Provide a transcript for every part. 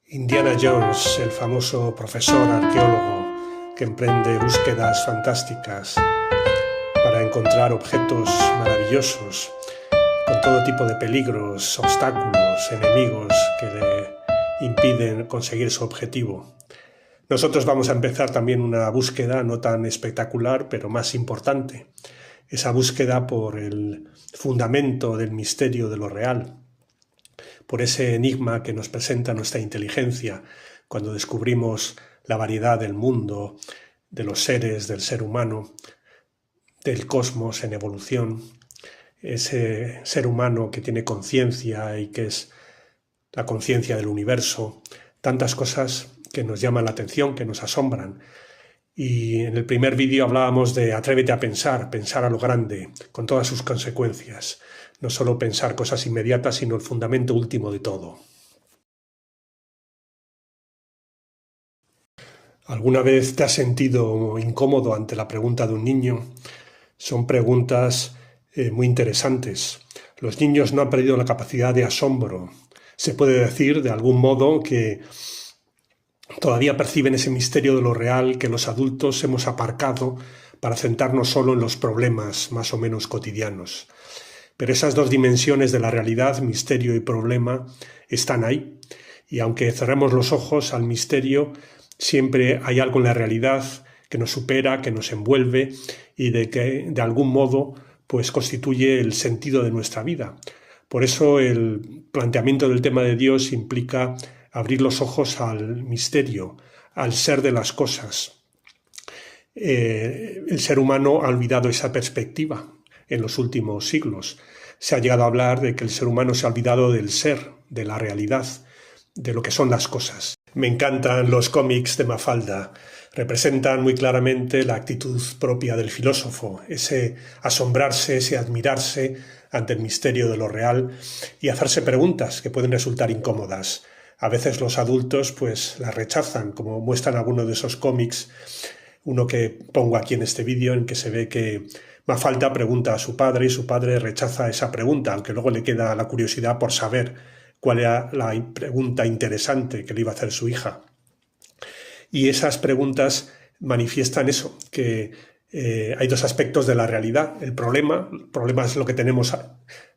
Indiana Jones, el famoso profesor arqueólogo que emprende búsquedas fantásticas para encontrar objetos maravillosos con todo tipo de peligros, obstáculos, enemigos que le impiden conseguir su objetivo. Nosotros vamos a empezar también una búsqueda no tan espectacular, pero más importante. Esa búsqueda por el fundamento del misterio de lo real, por ese enigma que nos presenta nuestra inteligencia cuando descubrimos la variedad del mundo, de los seres, del ser humano, del cosmos en evolución, ese ser humano que tiene conciencia y que es la conciencia del universo, tantas cosas que nos llaman la atención, que nos asombran. Y en el primer vídeo hablábamos de atrévete a pensar, pensar a lo grande, con todas sus consecuencias. No solo pensar cosas inmediatas, sino el fundamento último de todo. ¿Alguna vez te has sentido incómodo ante la pregunta de un niño? Son preguntas muy interesantes. Los niños no han perdido la capacidad de asombro. Se puede decir, de algún modo, que todavía perciben ese misterio de lo real que los adultos hemos aparcado para centrarnos solo en los problemas más o menos cotidianos. Pero esas dos dimensiones de la realidad, misterio y problema, están ahí. Y aunque cerremos los ojos al misterio, siempre hay algo en la realidad que nos supera, que nos envuelve y de que de algún modo pues constituye el sentido de nuestra vida. Por eso el planteamiento del tema de Dios implica abrir los ojos al misterio, al ser de las cosas. El ser humano ha olvidado esa perspectiva en los últimos siglos. Se ha llegado a hablar de que el ser humano se ha olvidado del ser, de la realidad, de lo que son las cosas. Me encantan los cómics de Mafalda. Representan muy claramente la actitud propia del filósofo, ese asombrarse, ese admirarse ante el misterio de lo real y hacerse preguntas que pueden resultar incómodas. A veces los adultos pues las rechazan, como muestran algunos de esos cómics. Uno que pongo aquí en este vídeo en que se ve que Mafalda pregunta a su padre y su padre rechaza esa pregunta, aunque luego le queda la curiosidad por saber cuál era la pregunta interesante que le iba a hacer su hija. Y esas preguntas manifiestan eso, que hay dos aspectos de la realidad. El problema es lo que tenemos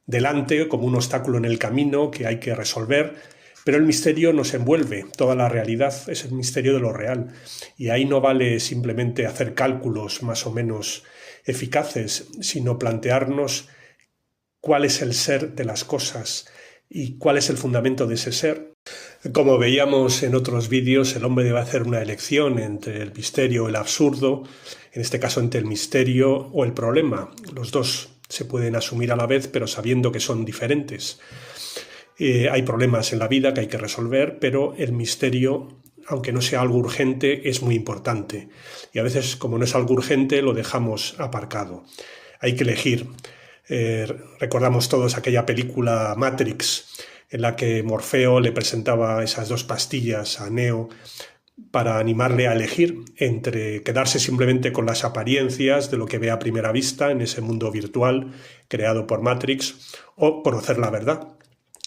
delante como un obstáculo en el camino que hay que resolver, pero el misterio nos envuelve, toda la realidad es el misterio de lo real. Y ahí no vale simplemente hacer cálculos más o menos eficaces, sino plantearnos cuál es el ser de las cosas y cuál es el fundamento de ese ser. Como veíamos en otros vídeos, el hombre debe hacer una elección entre el misterio o el absurdo, en este caso entre el misterio o el problema. Los dos se pueden asumir a la vez, pero sabiendo que son diferentes. Hay problemas en la vida que hay que resolver, pero el misterio, aunque no sea algo urgente, es muy importante. Y a veces, como no es algo urgente, lo dejamos aparcado. Hay que elegir. Recordamos todos aquella película Matrix, en la que Morfeo le presentaba esas dos pastillas a Neo para animarle a elegir entre quedarse simplemente con las apariencias de lo que ve a primera vista en ese mundo virtual creado por Matrix o conocer la verdad.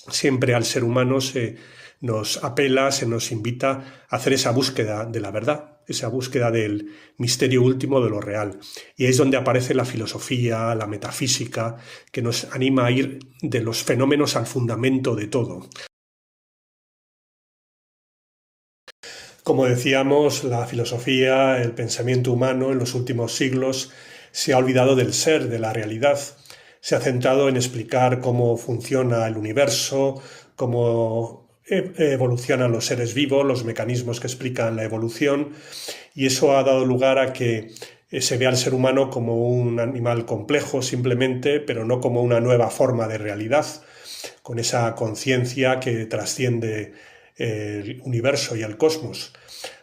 Siempre al ser humano se nos apela, se nos invita a hacer esa búsqueda de la verdad, esa búsqueda del misterio último de lo real. Y es donde aparece la filosofía, la metafísica, que nos anima a ir de los fenómenos al fundamento de todo. Como decíamos, la filosofía, el pensamiento humano en los últimos siglos se ha olvidado del ser, de la realidad. Se ha centrado en explicar cómo funciona el universo, cómo evolucionan los seres vivos, los mecanismos que explican la evolución, y eso ha dado lugar a que se vea al ser humano como un animal complejo simplemente, pero no como una nueva forma de realidad, con esa conciencia que trasciende el universo y el cosmos.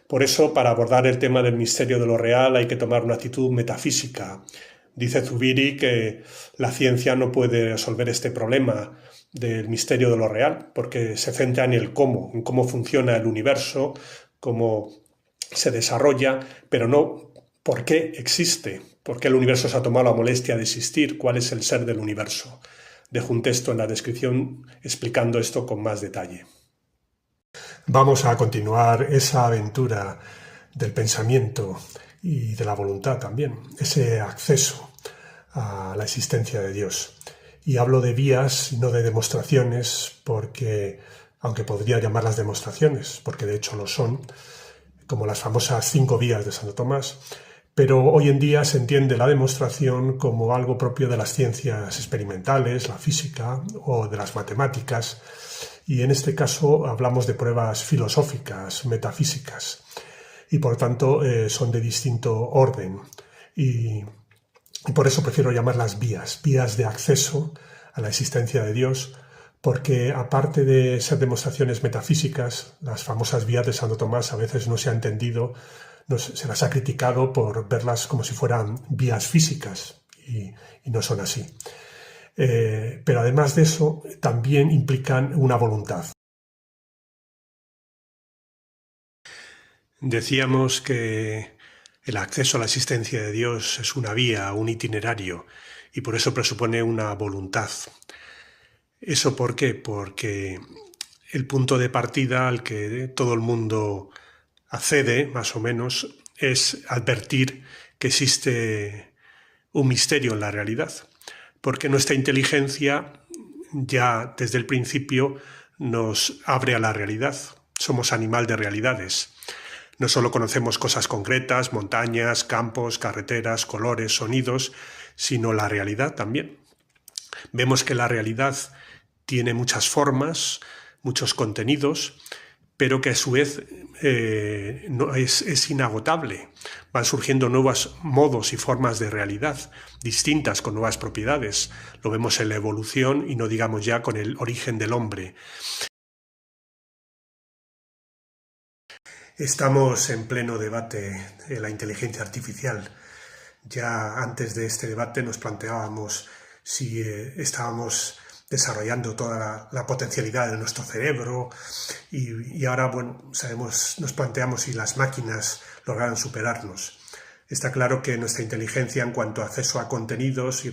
Por eso, para abordar el tema del misterio de lo real hay que tomar una actitud metafísica. Dice Zubiri que la ciencia no puede resolver este problema del misterio de lo real, porque se centra en cómo funciona el universo, cómo se desarrolla, pero no por qué existe, por qué el universo se ha tomado la molestia de existir, cuál es el ser del universo. Dejo un texto en la descripción explicando esto con más detalle. Vamos a continuar esa aventura del pensamiento y de la voluntad también, ese acceso a la existencia de Dios. Y hablo de vías y no de demostraciones porque, aunque podría llamarlas demostraciones, porque de hecho lo son, como las famosas 5 vías de Santo Tomás, pero hoy en día se entiende la demostración como algo propio de las ciencias experimentales, la física o de las matemáticas, y en este caso hablamos de pruebas filosóficas, metafísicas, y por tanto son de distinto orden, y por eso prefiero llamarlas vías de acceso a la existencia de Dios, porque aparte de ser demostraciones metafísicas, las famosas vías de Santo Tomás a veces no se ha entendido, se las ha criticado por verlas como si fueran vías físicas y no son así. Pero además de eso, también implican una voluntad. Decíamos que el acceso a la existencia de Dios es una vía, un itinerario, y por eso presupone una voluntad. ¿Eso por qué? Porque el punto de partida al que todo el mundo accede, más o menos, es advertir que existe un misterio en la realidad, porque nuestra inteligencia ya desde el principio nos abre a la realidad. Somos animal de realidades. No solo conocemos cosas concretas, montañas, campos, carreteras, colores, sonidos, sino la realidad también. Vemos que la realidad tiene muchas formas, muchos contenidos, pero que a su vez no es inagotable. Van surgiendo nuevos modos y formas de realidad, distintas, con nuevas propiedades. Lo vemos en la evolución y no digamos ya con el origen del hombre. Estamos en pleno debate de la inteligencia artificial. Ya antes de este debate nos planteábamos si estábamos desarrollando toda la potencialidad de nuestro cerebro y ahora, bueno, nos planteamos si las máquinas lograran superarnos. Está claro que nuestra inteligencia en cuanto a acceso a contenidos y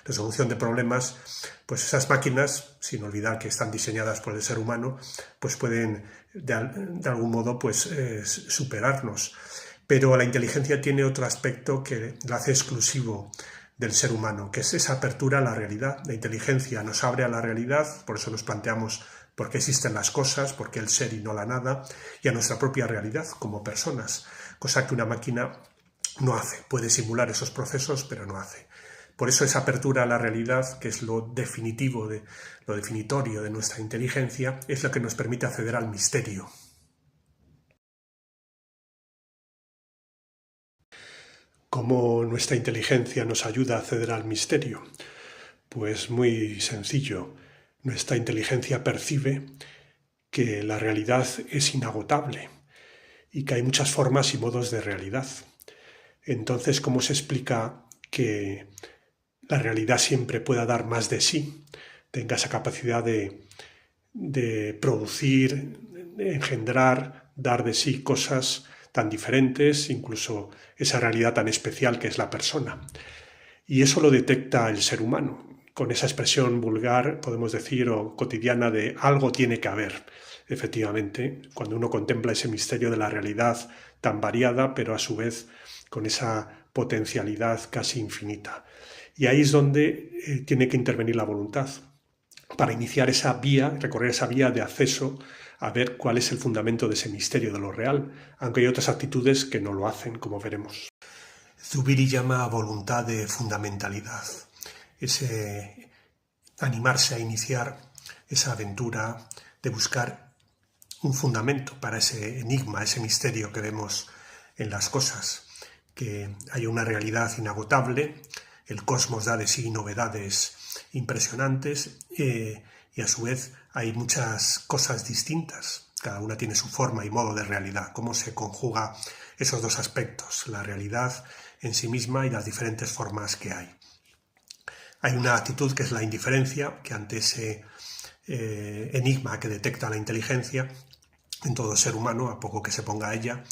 resolución de problemas, pues esas máquinas, sin olvidar que están diseñadas por el ser humano, pues pueden de algún modo pues, superarnos. Pero la inteligencia tiene otro aspecto que la hace exclusivo del ser humano, que es esa apertura a la realidad. La inteligencia nos abre a la realidad, por eso nos planteamos por qué existen las cosas, por qué el ser y no la nada, y a nuestra propia realidad como personas, cosa que una máquina no hace. Puede simular esos procesos, pero no hace. Por eso esa apertura a la realidad, que es lo definitivo, lo definitorio de nuestra inteligencia, es lo que nos permite acceder al misterio. ¿Cómo nuestra inteligencia nos ayuda a acceder al misterio? Pues muy sencillo. Nuestra inteligencia percibe que la realidad es inagotable y que hay muchas formas y modos de realidad. Entonces, ¿cómo se explica que la realidad siempre pueda dar más de sí, tenga esa capacidad de producir, de engendrar, dar de sí cosas tan diferentes, incluso esa realidad tan especial que es la persona? Y eso lo detecta el ser humano. Con esa expresión vulgar, podemos decir, o cotidiana de algo tiene que haber. Efectivamente, cuando uno contempla ese misterio de la realidad tan variada, pero a su vez con esa potencialidad casi infinita. Y ahí es donde tiene que intervenir la voluntad, para iniciar esa vía, recorrer esa vía de acceso a ver cuál es el fundamento de ese misterio de lo real, aunque hay otras actitudes que no lo hacen, como veremos. Zubiri llama voluntad de fundamentalidad, ese animarse a iniciar esa aventura de buscar un fundamento para ese enigma, ese misterio que vemos en las cosas, que hay una realidad inagotable, el cosmos da de sí novedades impresionantes y a su vez hay muchas cosas distintas, cada una tiene su forma y modo de realidad, cómo se conjuga esos dos aspectos, la realidad en sí misma y las diferentes formas que hay. Hay una actitud que es la indiferencia, que ante ese enigma que detecta la inteligencia en todo ser humano, a poco que se ponga a ella,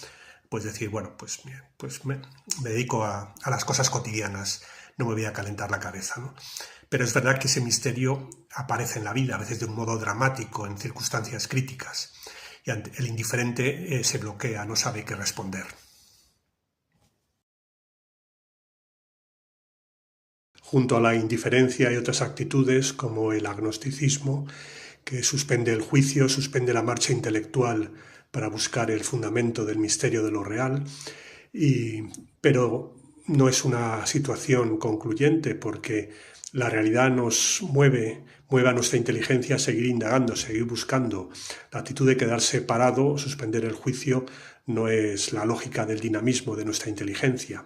pues decir, bueno, pues me dedico a las cosas cotidianas, no me voy a calentar la cabeza, ¿no? Pero es verdad que ese misterio aparece en la vida, a veces de un modo dramático, en circunstancias críticas. y el indiferente se bloquea, no sabe qué responder. Junto a la indiferencia hay otras actitudes como el agnosticismo, que suspende el juicio, suspende la marcha intelectual para buscar el fundamento del misterio de lo real, pero no es una situación concluyente porque la realidad nos mueve a nuestra inteligencia a seguir indagando, seguir buscando. La actitud de quedarse parado, suspender el juicio, no es la lógica del dinamismo de nuestra inteligencia.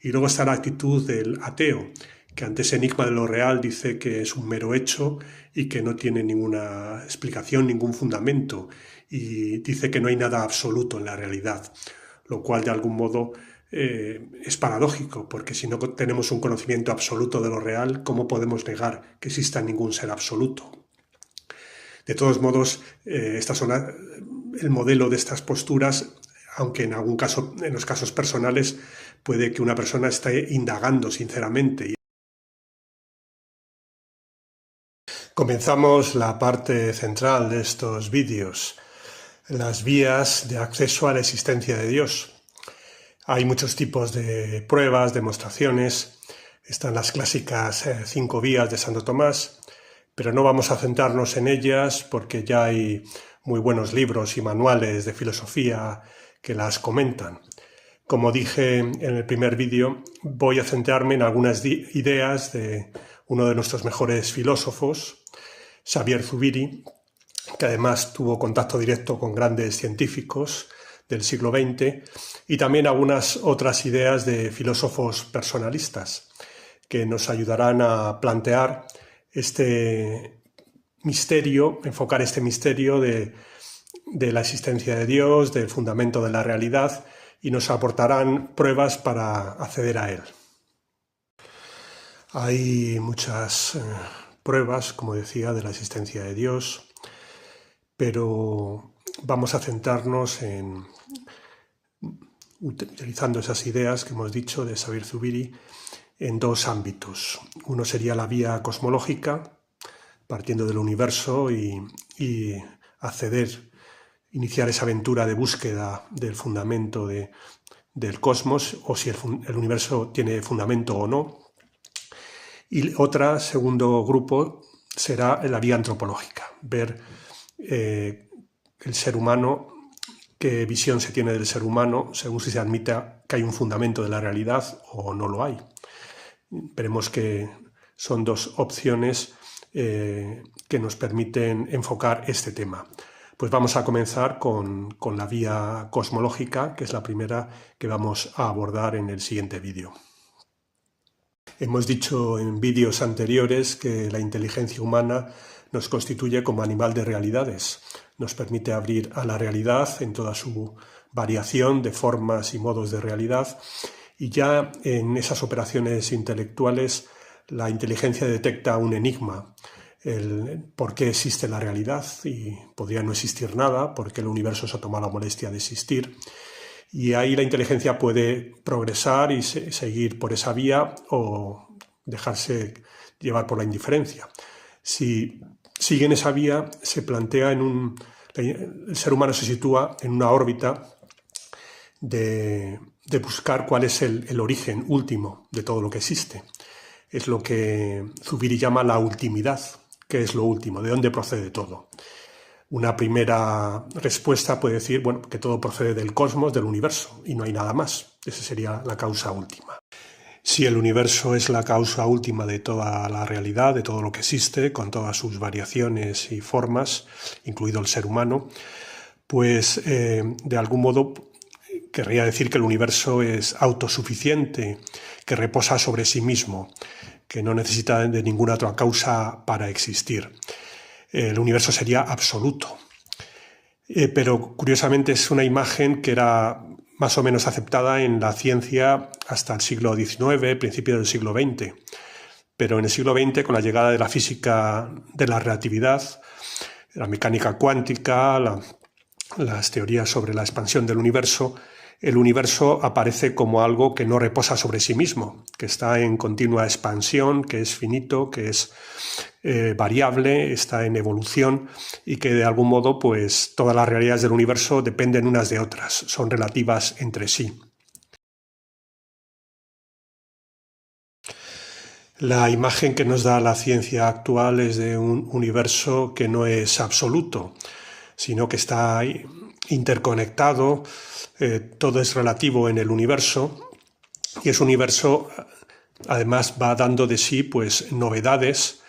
Y luego está la actitud del ateo, que ante ese enigma de lo real dice que es un mero hecho y que no tiene ninguna explicación, ningún fundamento, y dice que no hay nada absoluto en la realidad, lo cual de algún modo es paradójico, porque si no tenemos un conocimiento absoluto de lo real, ¿cómo podemos negar que exista ningún ser absoluto? De todos modos, estas son el modelo de estas posturas, aunque en algún caso, en los casos personales, puede que una persona esté indagando sinceramente. Comenzamos la parte central de estos vídeos, las vías de acceso a la existencia de Dios. Hay muchos tipos de pruebas, demostraciones. Están las clásicas 5 vías de Santo Tomás, pero no vamos a centrarnos en ellas porque ya hay muy buenos libros y manuales de filosofía que las comentan. Como dije en el primer vídeo, voy a centrarme en algunas ideas de uno de nuestros mejores filósofos, Xavier Zubiri, que además tuvo contacto directo con grandes científicos del siglo XX, y también algunas otras ideas de filósofos personalistas que nos ayudarán a plantear este misterio, enfocar este misterio de la existencia de Dios, del fundamento de la realidad, y nos aportarán pruebas para acceder a él. Hay muchas pruebas, como decía, de la existencia de Dios, pero vamos a centrarnos en, utilizando esas ideas que hemos dicho de Xavier Zubiri, en 2 ámbitos. Uno sería la vía cosmológica, partiendo del universo y iniciar esa aventura de búsqueda del fundamento del cosmos, o si el universo tiene fundamento o no. Y segundo grupo será la vía antropológica, ver el ser humano, qué visión se tiene del ser humano según si se admita que hay un fundamento de la realidad o no lo hay. Veremos que son 2 opciones que nos permiten enfocar este tema. Pues vamos a comenzar con la vía cosmológica, que es la primera que vamos a abordar en el siguiente vídeo. Hemos dicho en vídeos anteriores que la inteligencia humana nos constituye como animal de realidades. Nos permite abrir a la realidad en toda su variación de formas y modos de realidad, y ya en esas operaciones intelectuales la inteligencia detecta un enigma, el por qué existe la realidad, y podría no existir nada porque el universo se ha tomado la molestia de existir. Y ahí la inteligencia puede progresar y seguir por esa vía o dejarse llevar por la indiferencia. Si sigue en esa vía, se plantea el ser humano se sitúa en una órbita de buscar cuál es el origen último de todo lo que existe. Es lo que Zubiri llama la ultimidad. ¿Qué es lo último? ¿De dónde procede todo? Una primera respuesta puede decir, bueno, que todo procede del cosmos, del universo, y no hay nada más. Esa sería la causa última. Si el universo es la causa última de toda la realidad, de todo lo que existe, con todas sus variaciones y formas, incluido el ser humano, pues de algún modo querría decir que el universo es autosuficiente, que reposa sobre sí mismo, que no necesita de ninguna otra causa para existir. El universo sería absoluto. Pero curiosamente es una imagen que era más o menos aceptada en la ciencia hasta el siglo XIX, principio del siglo XX. Pero en el siglo XX, con la llegada de la física de la relatividad, la mecánica cuántica, las teorías sobre la expansión del universo, el universo aparece como algo que no reposa sobre sí mismo, que está en continua expansión, que es finito, que es variable, está en evolución y que de algún modo pues todas las realidades del universo dependen unas de otras, son relativas entre sí. La imagen que nos da la ciencia actual es de un universo que no es absoluto, sino que está interconectado, todo es relativo en el universo y ese universo además va dando de sí pues novedades,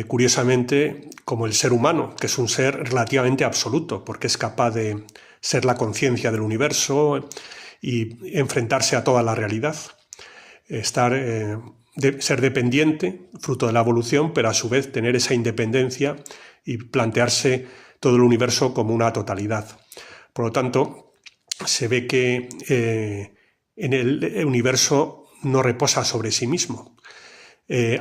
curiosamente como el ser humano, que es un ser relativamente absoluto, porque es capaz de ser la conciencia del universo y enfrentarse a toda la realidad, ser dependiente, fruto de la evolución, pero a su vez tener esa independencia y plantearse todo el universo como una totalidad. Por lo tanto, se ve que en el universo no reposa sobre sí mismo,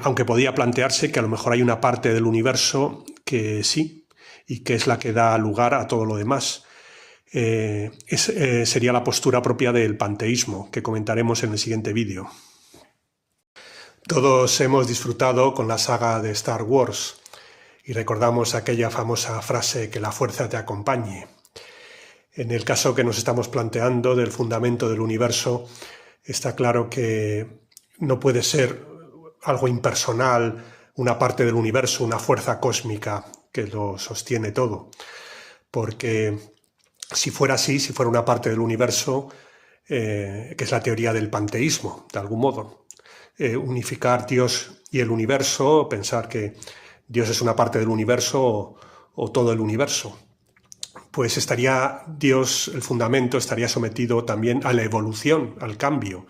aunque podía plantearse que a lo mejor hay una parte del universo que sí, y que es la que da lugar a todo lo demás. Sería la postura propia del panteísmo, que comentaremos en el siguiente vídeo. Todos hemos disfrutado con la saga de Star Wars y recordamos aquella famosa frase que la fuerza te acompañe. En el caso que nos estamos planteando del fundamento del universo, está claro que no puede ser algo impersonal, una parte del universo, una fuerza cósmica que lo sostiene todo. Porque si fuera así, si fuera una parte del universo, que es la teoría del panteísmo, de algún modo, unificar Dios y el universo, pensar que Dios es una parte del universo o todo el universo, pues estaría Dios, el fundamento, estaría sometido también a la evolución, al cambio,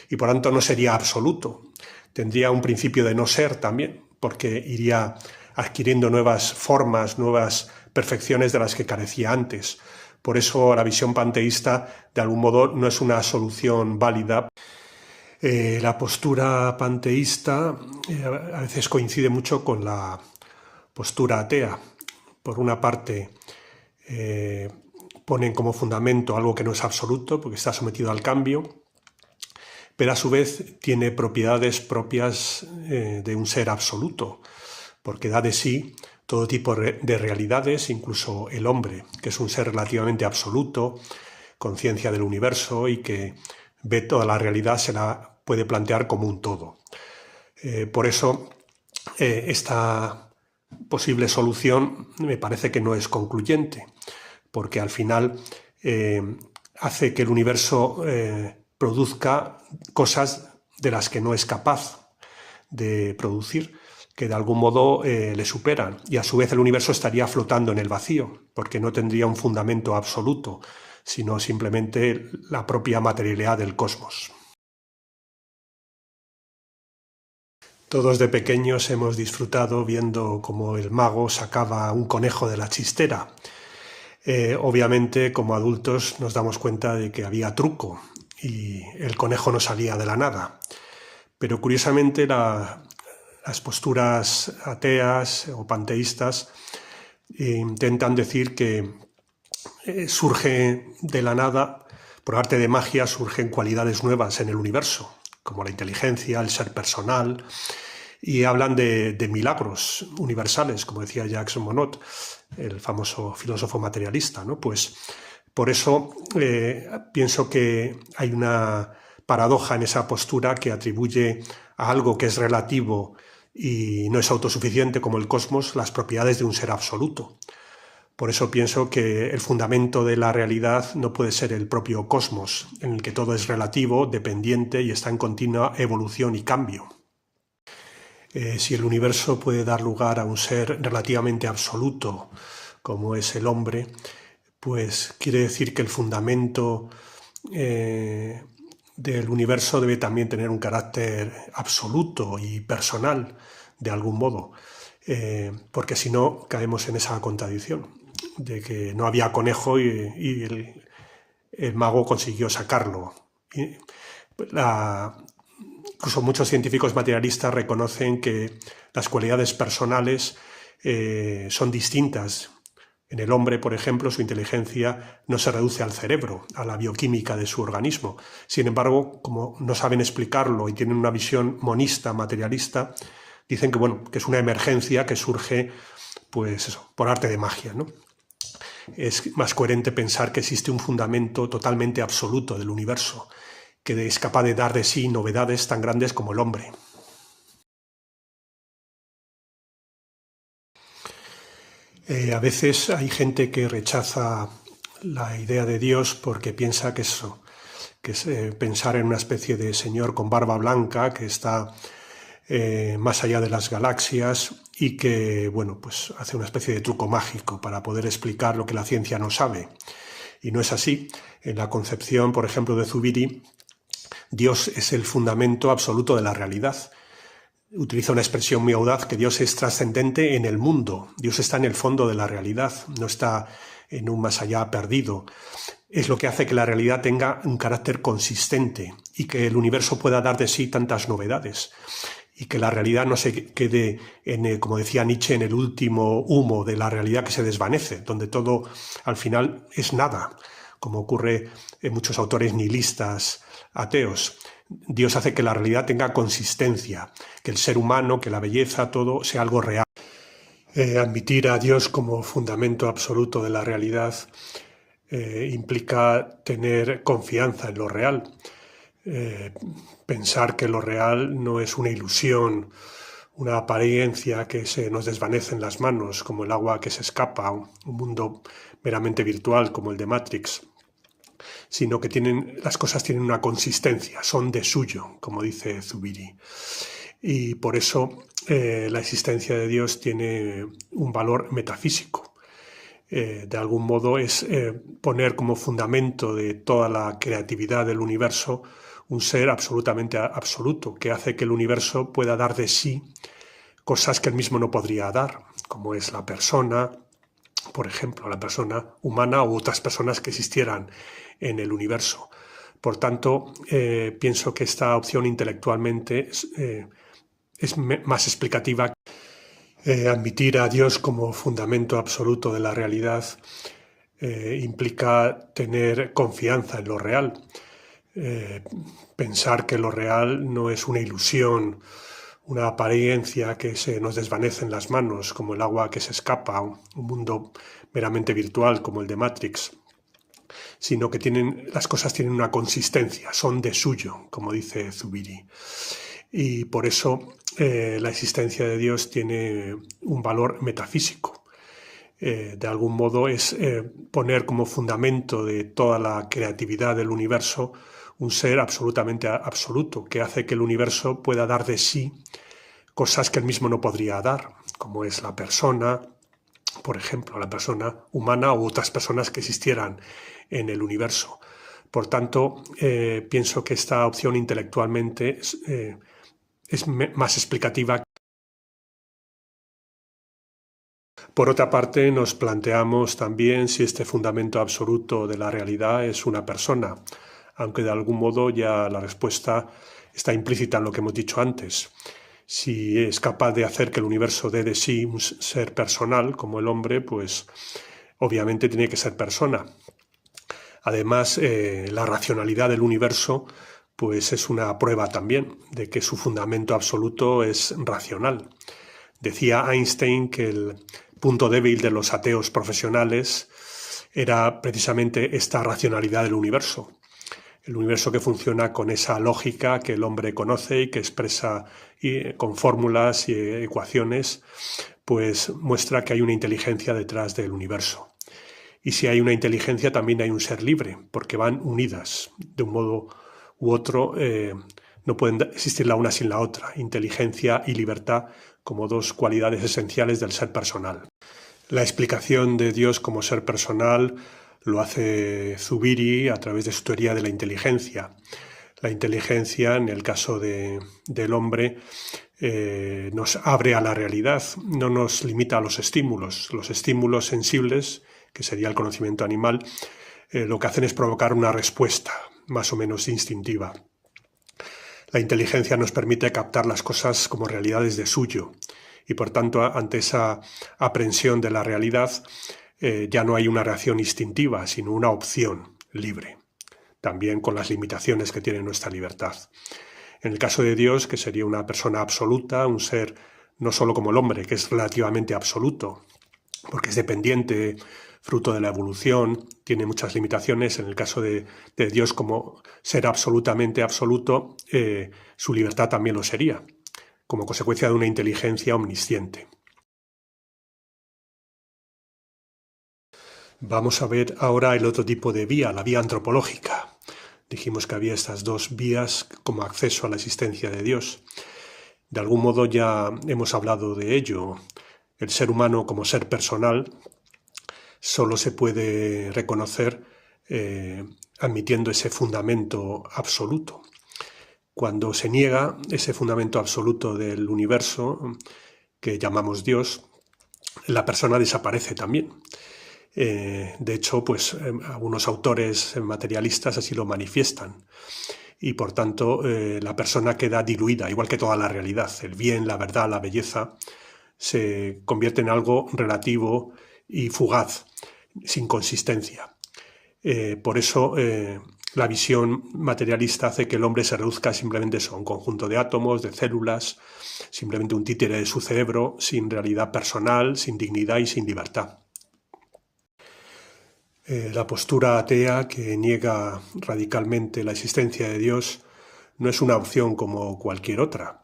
y por tanto no sería absoluto. Tendría un principio de no ser también, porque iría adquiriendo nuevas formas, nuevas perfecciones de las que carecía antes. Por eso la visión panteísta, de algún modo, no es una solución válida. La postura panteísta a veces coincide mucho con la postura atea. Por una parte, ponen como fundamento algo que no es absoluto, porque está sometido al cambio, pero a su vez tiene propiedades propias de un ser absoluto, porque da de sí todo tipo de realidades, incluso el hombre, que es un ser relativamente absoluto, conciencia del universo y que ve toda la realidad, se la puede plantear como un todo. Por eso, esta posible solución me parece que no es concluyente, porque al final hace que el universo produzca cosas de las que no es capaz de producir, que de algún modo le superan, y a su vez el universo estaría flotando en el vacío, porque no tendría un fundamento absoluto, sino simplemente la propia materialidad del cosmos. Todos de pequeños hemos disfrutado viendo cómo el mago sacaba un conejo de la chistera. Obviamente, como adultos nos damos cuenta de que había truco y el conejo no salía de la nada. Pero curiosamente las posturas ateas o panteístas intentan decir que surge de la nada, por arte de magia, surgen cualidades nuevas en el universo, como la inteligencia, el ser personal, y hablan de milagros universales, como decía Jacques Monod, el famoso filósofo materialista, ¿no? Pues por eso pienso que hay una paradoja en esa postura que atribuye a algo que es relativo y no es autosuficiente como el cosmos las propiedades de un ser absoluto. Por eso pienso que el fundamento de la realidad no puede ser el propio cosmos, en el que todo es relativo, dependiente y está en continua evolución y cambio. Si el universo puede dar lugar a un ser relativamente absoluto, como es el hombre, pues quiere decir que el fundamento del universo debe también tener un carácter absoluto y personal, de algún modo, porque si no caemos en esa contradicción de que no había conejo y el mago consiguió sacarlo. Incluso muchos científicos materialistas reconocen que las cualidades personales son distintas. En el hombre, por ejemplo, su inteligencia no se reduce al cerebro, a la bioquímica de su organismo. Sin embargo, como no saben explicarlo y tienen una visión monista, materialista, Dicen que, bueno, que es una emergencia que surge, pues eso, por arte de magia, ¿no? Es más coherente pensar que existe un fundamento totalmente absoluto del universo, que es capaz de dar de sí novedades tan grandes como el hombre. A veces hay gente que rechaza la idea de Dios porque piensa que eso, que es pensar en una especie de señor con barba blanca que está más allá de las galaxias y que, bueno, pues hace una especie de truco mágico para poder explicar lo que la ciencia no sabe. Y no es así. En la concepción, por ejemplo, de Zubiri, Dios es el fundamento absoluto de la realidad. Utiliza una expresión muy audaz, que Dios es trascendente en el mundo. Dios está en el fondo de la realidad, no está en un más allá perdido. Es lo que hace que la realidad tenga un carácter consistente y que el universo pueda dar de sí tantas novedades. Y que la realidad no se quede, como decía Nietzsche, en el último humo de la realidad que se desvanece, donde todo al final es nada, como ocurre en muchos autores nihilistas ateos. Dios hace que la realidad tenga consistencia, que el ser humano, que la belleza, todo sea algo real. Admitir a Dios como fundamento absoluto de la realidad implica tener confianza en lo real. Pensar que lo real no es una ilusión, una apariencia que se nos desvanece en las manos, como el agua que se escapa, un mundo meramente virtual como el de Matrix, sino que las cosas tienen una consistencia, son de suyo, como dice Zubiri. Y por eso la existencia de Dios tiene un valor metafísico. De algún modo es poner como fundamento de toda la creatividad del universo un ser absolutamente absoluto, que hace que el universo pueda dar de sí cosas que él mismo no podría dar, como es la persona, por ejemplo, la persona humana u otras personas que existieran en el universo. Por tanto, pienso que esta opción intelectualmente es más explicativa. Admitir a Dios como fundamento absoluto de la realidad implica tener confianza en lo real. Pensar que lo real no es una ilusión, una apariencia que se nos desvanece en las manos, como el agua que se escapa, un mundo meramente virtual como el de Matrix, sino que las cosas tienen una consistencia, son de suyo, como dice Zubiri. Y por eso la existencia de Dios tiene un valor metafísico. De algún modo es poner como fundamento de toda la creatividad del universo un ser absolutamente absoluto, que hace que el universo pueda dar de sí cosas que él mismo no podría dar, como es la persona, por ejemplo, la persona humana u otras personas que existieran en el universo. Por tanto, pienso que esta opción intelectualmente es más explicativa. Por otra parte, nos planteamos también si este fundamento absoluto de la realidad es una persona, aunque de algún modo ya la respuesta está implícita en lo que hemos dicho antes. Si es capaz de hacer que el universo dé de sí un ser personal, como el hombre, pues obviamente tiene que ser persona. Además, la racionalidad del universo pues es una prueba también de que su fundamento absoluto es racional. Decía Einstein que el punto débil de los ateos profesionales era precisamente esta racionalidad del universo. El universo que funciona con esa lógica que el hombre conoce y que expresa con fórmulas y ecuaciones, pues muestra que hay una inteligencia detrás del universo. Y si hay una inteligencia, también hay un ser libre, porque van unidas. De un modo u otro, no pueden existir la una sin la otra. Inteligencia y libertad como dos cualidades esenciales del ser personal. La explicación de Dios como ser personal lo hace Zubiri a través de su teoría de la inteligencia. La inteligencia, en el caso del hombre, nos abre a la realidad, no nos limita a los estímulos. Los estímulos sensibles, que sería el conocimiento animal, lo que hacen es provocar una respuesta más o menos instintiva. La inteligencia nos permite captar las cosas como realidades de suyo y, por tanto, ante esa aprehensión de la realidad, ya no hay una reacción instintiva, sino una opción libre, también con las limitaciones que tiene nuestra libertad. En el caso de Dios, que sería una persona absoluta, un ser no solo como el hombre, que es relativamente absoluto, porque es dependiente, fruto de la evolución, tiene muchas limitaciones. En el caso de Dios como ser absolutamente absoluto, su libertad también lo sería, como consecuencia de una inteligencia omnisciente. Vamos a ver ahora el otro tipo de vía, la vía antropológica. Dijimos que había estas dos vías como acceso a la existencia de Dios. De algún modo ya hemos hablado de ello. El ser humano como ser personal solo se puede reconocer admitiendo ese fundamento absoluto. Cuando se niega ese fundamento absoluto del universo, que llamamos Dios, la persona desaparece también. De hecho, pues algunos autores materialistas así lo manifiestan. Y por tanto, la persona queda diluida, igual que toda la realidad. El bien, la verdad, la belleza, se convierte en algo relativo y fugaz, sin consistencia. Por eso, la visión materialista hace que el hombre se reduzca simplemente a un conjunto de átomos, de células, simplemente un títere de su cerebro, sin realidad personal, sin dignidad y sin libertad. La postura atea, que niega radicalmente la existencia de Dios, no es una opción como cualquier otra.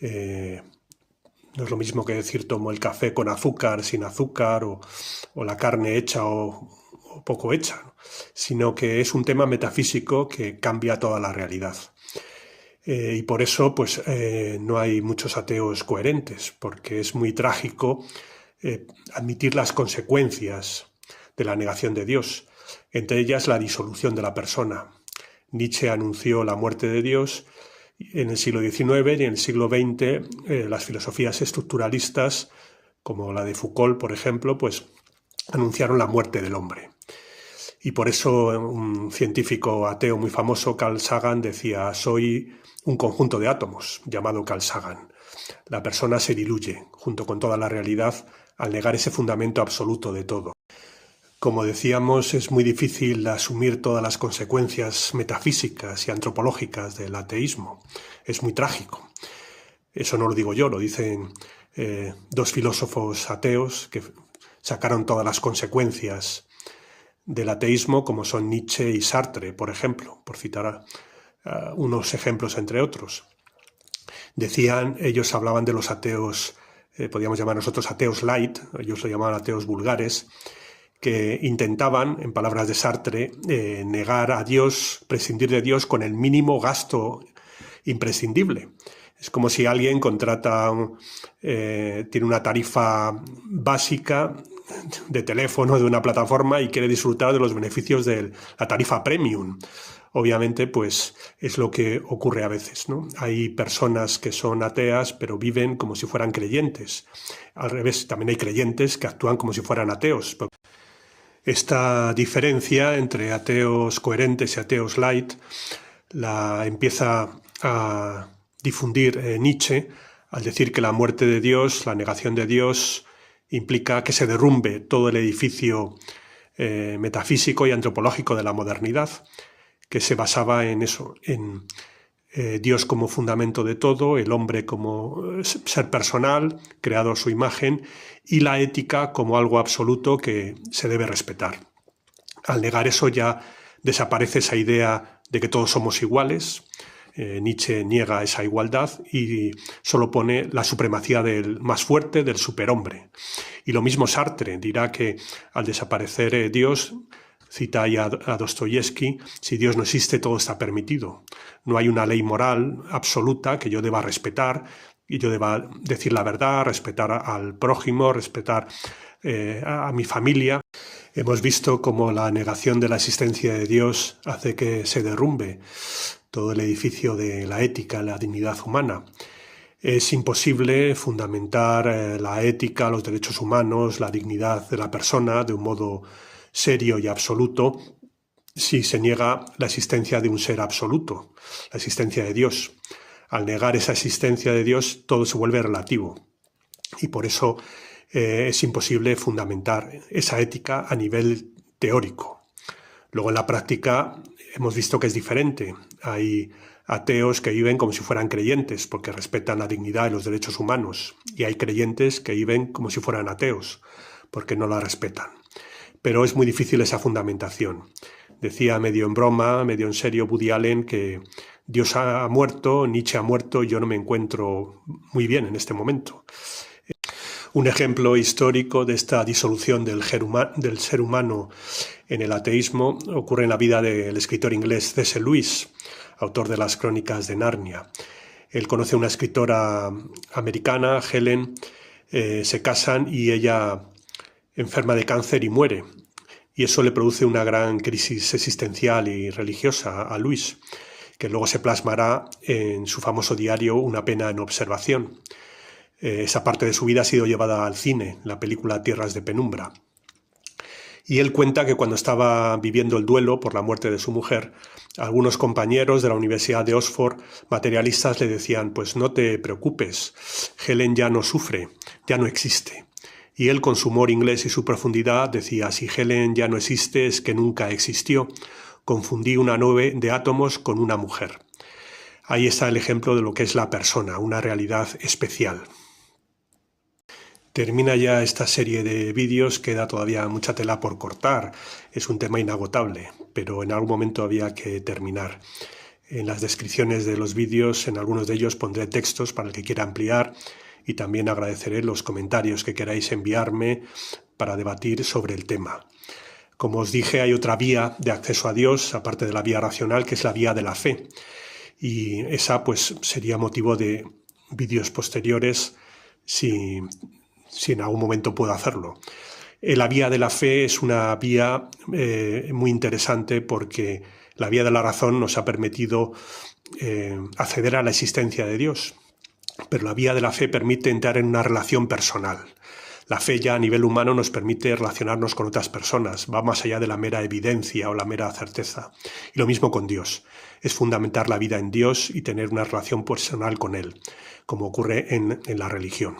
No es lo mismo que decir tomo el café con azúcar, sin azúcar, o la carne hecha o poco hecha, ¿no? Sino que es un tema metafísico que cambia toda la realidad. Y por eso pues, no hay muchos ateos coherentes, porque es muy trágico admitir las consecuencias de la negación de Dios, entre ellas la disolución de la persona. Nietzsche anunció la muerte de Dios en el siglo XIX y en el siglo XX las filosofías estructuralistas, como la de Foucault, por ejemplo, pues anunciaron la muerte del hombre. Y por eso un científico ateo muy famoso, Carl Sagan, decía: soy un conjunto de átomos, llamado Carl Sagan. La persona se diluye junto con toda la realidad al negar ese fundamento absoluto de todo. Como decíamos, es muy difícil asumir todas las consecuencias metafísicas y antropológicas del ateísmo. Es muy trágico. Eso no lo digo yo, lo dicen dos filósofos ateos que sacaron todas las consecuencias del ateísmo, como son Nietzsche y Sartre, por ejemplo, por citar unos ejemplos entre otros. Decían, ellos hablaban de los ateos, podríamos llamar nosotros ateos light, ellos lo llamaban ateos vulgares, que intentaban, en palabras de Sartre, negar a Dios, prescindir de Dios con el mínimo gasto imprescindible. Es como si alguien contrata, tiene una tarifa básica de teléfono de una plataforma y quiere disfrutar de los beneficios de la tarifa premium. Obviamente, pues es lo que ocurre a veces, ¿no? Hay personas que son ateas, pero viven como si fueran creyentes. Al revés, también hay creyentes que actúan como si fueran ateos. Esta diferencia entre ateos coherentes y ateos light la empieza a difundir Nietzsche al decir que la muerte de Dios, la negación de Dios, implica que se derrumbe todo el edificio metafísico y antropológico de la modernidad, que se basaba en eso, en Dios como fundamento de todo, el hombre como ser personal, creado a su imagen, y la ética como algo absoluto que se debe respetar. Al negar eso ya desaparece esa idea de que todos somos iguales. Nietzsche niega esa igualdad y solo pone la supremacía del más fuerte, del superhombre. Y lo mismo Sartre dirá que al desaparecer Dios, cita ahí a Dostoyevsky, si Dios no existe, todo está permitido. No hay una ley moral absoluta que yo deba respetar y yo deba decir la verdad, respetar al prójimo, respetar a mi familia. Hemos visto cómo la negación de la existencia de Dios hace que se derrumbe todo el edificio de la ética, la dignidad humana. Es imposible fundamentar la ética, los derechos humanos, la dignidad de la persona de un modo serio y absoluto si se niega la existencia de un ser absoluto, la existencia de Dios. Al negar esa existencia de Dios, todo se vuelve relativo. Y por eso es imposible fundamentar esa ética a nivel teórico. Luego en la práctica hemos visto que es diferente. Hay ateos que viven como si fueran creyentes porque respetan la dignidad y los derechos humanos, y hay creyentes que viven como si fueran ateos porque no la respetan. Pero es muy difícil esa fundamentación. Decía medio en broma, medio en serio Woody Allen que Dios ha muerto, Nietzsche ha muerto, yo no me encuentro muy bien en este momento. Un ejemplo histórico de esta disolución del ser humano en el ateísmo ocurre en la vida del escritor inglés C.S. Lewis, autor de las Crónicas de Narnia. Él conoce a una escritora americana, Helen, se casan y ella enferma de cáncer y muere. Y eso le produce una gran crisis existencial y religiosa a Lewis, que luego se plasmará en su famoso diario Una pena en observación. Esa parte de su vida ha sido llevada al cine, la película Tierras de Penumbra. Y él cuenta que cuando estaba viviendo el duelo por la muerte de su mujer, algunos compañeros de la Universidad de Oxford, materialistas, le decían: pues no te preocupes, Helen ya no sufre, ya no existe. Y él, con su humor inglés y su profundidad, decía: si Helen ya no existe, es que nunca existió. Confundí una nube de átomos con una mujer. Ahí está el ejemplo de lo que es la persona, una realidad especial. Termina ya esta serie de vídeos, queda todavía mucha tela por cortar, es un tema inagotable, pero en algún momento había que terminar. En las descripciones de los vídeos, en algunos de ellos pondré textos para el que quiera ampliar, y también agradeceré los comentarios que queráis enviarme para debatir sobre el tema. Como os dije, hay otra vía de acceso a Dios, aparte de la vía racional, que es la vía de la fe, y esa pues sería motivo de vídeos posteriores si en algún momento puedo hacerlo. La vía de la fe es una vía muy interesante porque la vía de la razón nos ha permitido acceder a la existencia de Dios, pero la vía de la fe permite entrar en una relación personal. La fe ya a nivel humano nos permite relacionarnos con otras personas, va más allá de la mera evidencia o la mera certeza. Y lo mismo con Dios. Es fundamentar la vida en Dios y tener una relación personal con Él, como ocurre en la religión.